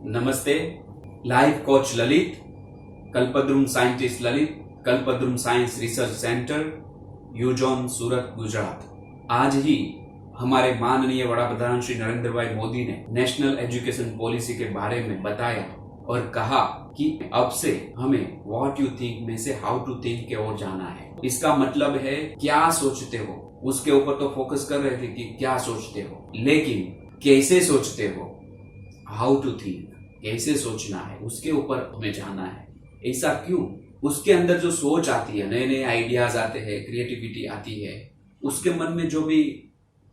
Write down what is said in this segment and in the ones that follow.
नमस्ते। Life coach Lalit, कल्पद्रुम scientist Lalit, कल्पद्रुम science research centre, यूजॉन, सूरत, गुजरात। आज ही हमारे माननीय वड़ा प्रधान श्री नरेंद्र भाई मोदी ने नेशनल एजुकेशन पॉलिसी के बारे में बताया और कहा कि अब से हमें व्हाट यू थिंक में से हाउ टू थिंक के ओर जाना है। इसका मतलब है क्या सोचते हो, उसके ऊपर तो फोकस कर रहे थे कि क्या सोचते हो, लेकिन कैसे सोचते हो, हाउ टू थिंक, कैसे सोचना है, उसके ऊपर हमें जाना है। ऐसा क्यों? उसके अंदर जो सोच आती है, नए नए आइडियाज आते हैं, क्रिएटिविटी आती है, उसके मन में जो भी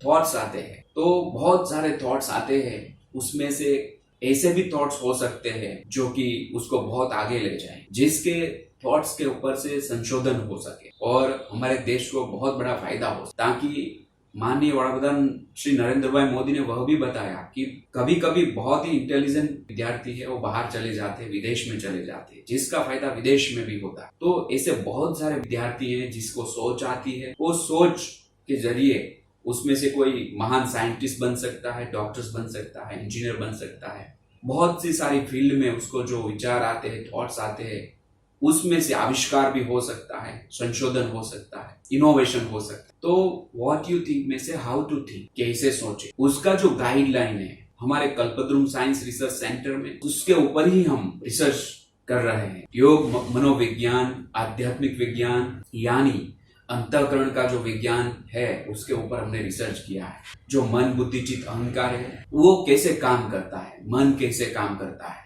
थॉट्स आते हैं, तो बहुत सारे थॉट्स आते हैं। उसमें से ऐसे भी थॉट्स हो सकते हैं जो कि उसको बहुत आगे ले जाएं, जिसके थॉट्स के ऊपर से संशोधन हो सके और हमारे देश को बहुत बड़ा फायदा हो, ताकि माननीय वड़ा प्रधान श्री नरेंद्र भाई मोदी ने वह भी बताया कि कभी कभी बहुत ही इंटेलिजेंट विद्यार्थी है, वो बाहर चले जाते हैं, विदेश में चले जाते हैं, जिसका फायदा विदेश में भी होता है। तो ऐसे बहुत सारे विद्यार्थी हैं जिसको सोच आती है, वो सोच के जरिए उसमें से कोई महान साइंटिस्ट बन सकता है, डॉक्टर्स बन सकता है, इंजीनियर बन सकता है। बहुत सी सारी फील्ड में उसको जो विचार आते हैं, थॉट्स आते हैं, उसमें से आविष्कार भी हो सकता है, संशोधन हो सकता है, इनोवेशन हो सकता है। तो व्हाट यू थिंक में से हाउ टू थिंक, कैसे सोचे, उसका जो गाइडलाइन है हमारे कल्पद्रुम साइंस रिसर्च सेंटर में, उसके ऊपर ही हम रिसर्च कर रहे हैं। योग, मनोविज्ञान, आध्यात्मिक विज्ञान यानी अंतःकरण का जो विज्ञान है, उसके ऊपर हमने रिसर्च किया है। जो मन, बुद्धि, चित्त, अहंकार है, वो कैसे काम करता है, मन कैसे काम करता है,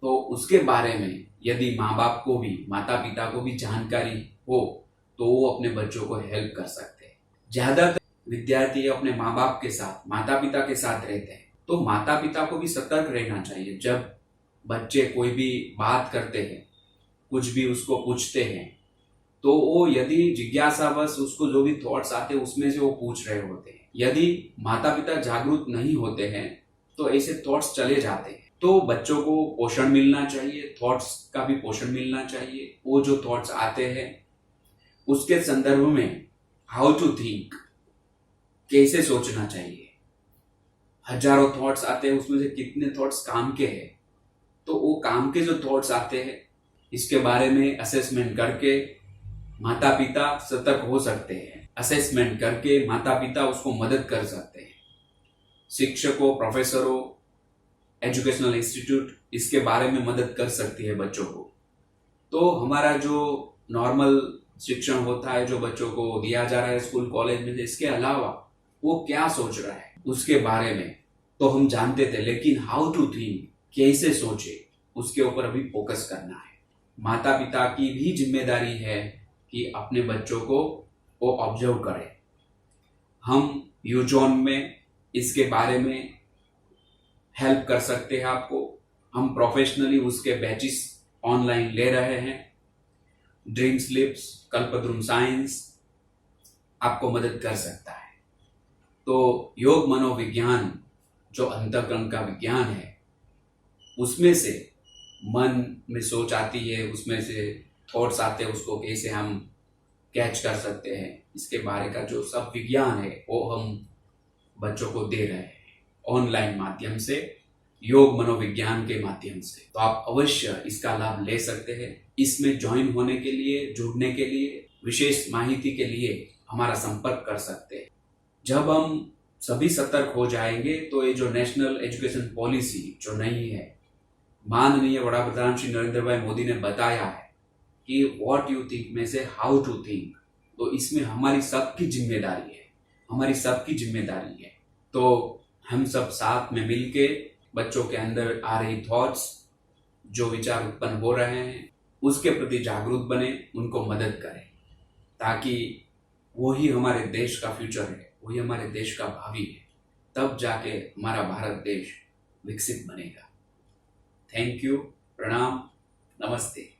तो उसके बारे में यदि माँ बाप को भी, माता पिता को भी जानकारी हो तो वो अपने बच्चों को हेल्प कर सकते हैं। ज्यादातर विद्यार्थी अपने माँ बाप के साथ, माता पिता के साथ रहते हैं, तो माता पिता को भी सतर्क रहना चाहिए। जब बच्चे कोई भी बात करते हैं, कुछ भी उसको पूछते हैं, तो वो यदि जिज्ञासावश उसको जो भी थॉट्स आते हैं उसमें से वो पूछ रहे होते हैं। यदि माता पिता जागरूक नहीं होते हैं तो ऐसे थॉट्स चले जाते हैं। तो बच्चों को पोषण मिलना चाहिए, थॉट्स का भी पोषण मिलना चाहिए। वो जो थॉट्स आते हैं उसके संदर्भ में हाउ टू थिंक, कैसे सोचना चाहिए। हजारों थॉट्स आते हैं, उसमें से कितने थॉट्स काम के हैं, तो वो काम के जो थॉट्स आते हैं इसके बारे में असेसमेंट करके माता पिता सतर्क हो सकते हैं। असेसमेंट करके माता पिता उसको मदद कर सकते हैं। शिक्षकों, प्रोफेसरों, एजुकेशनल इंस्टीट्यूट इसके बारे में मदद कर सकती है बच्चों को। तो हमारा जो नॉर्मल शिक्षण होता है, जो बच्चों को दिया जा रहा है स्कूल कॉलेज में, इसके अलावा वो क्या सोच रहा है उसके बारे में तो हम जानते थे, लेकिन हाउ टू थिंक, कैसे सोचे, उसके ऊपर अभी फोकस करना है। माता पिता की भी जिम्मेदारी है कि अपने बच्चों को वो ऑब्जर्व करें। हम यूजॉन में इसके बारे में हेल्प कर सकते हैं आपको। हम प्रोफेशनली उसके बैचेस ऑनलाइन ले रहे हैं। ड्रीम स्लिप्स, कल्पद्रुम साइंस आपको मदद कर सकता है। तो योग मनोविज्ञान जो अंतःकरण का विज्ञान है, उसमें से मन में सोच आती है, उसमें से थॉट्स आते हैं, उसको कैसे हम कैच कर सकते हैं, इसके बारे का जो सब विज्ञान है वो हम बच्चों को दे रहे हैं ऑनलाइन माध्यम से, योग मनोविज्ञान के माध्यम से। तो आप अवश्य इसका लाभ ले सकते हैं। इसमें ज्वाइन होने के लिए, जुड़ने के लिए, विशेष माहिती के लिए हमारा संपर्क कर सकते हैं। जब हम सभी सतर्क हो जाएंगे तो ये जो नेशनल एजुकेशन पॉलिसी जो नई है, माननीय वड़ा प्रधान श्री नरेंद्र भाई मोदी ने बताया है कि व्हाट यू थिंक में से हाउ टू थिंक, तो इसमें हमारी सबकी जिम्मेदारी है, हमारी सबकी जिम्मेदारी है। तो हम सब साथ में मिलके बच्चों के अंदर आ रही थॉट्स, जो विचार उत्पन्न हो रहे हैं, उसके प्रति जागरूक बने, उनको मदद करें, ताकि वही हमारे देश का फ्यूचर है, वही हमारे देश का भावी है। तब जाके हमारा भारत देश विकसित बनेगा। थैंक यू, प्रणाम, नमस्ते।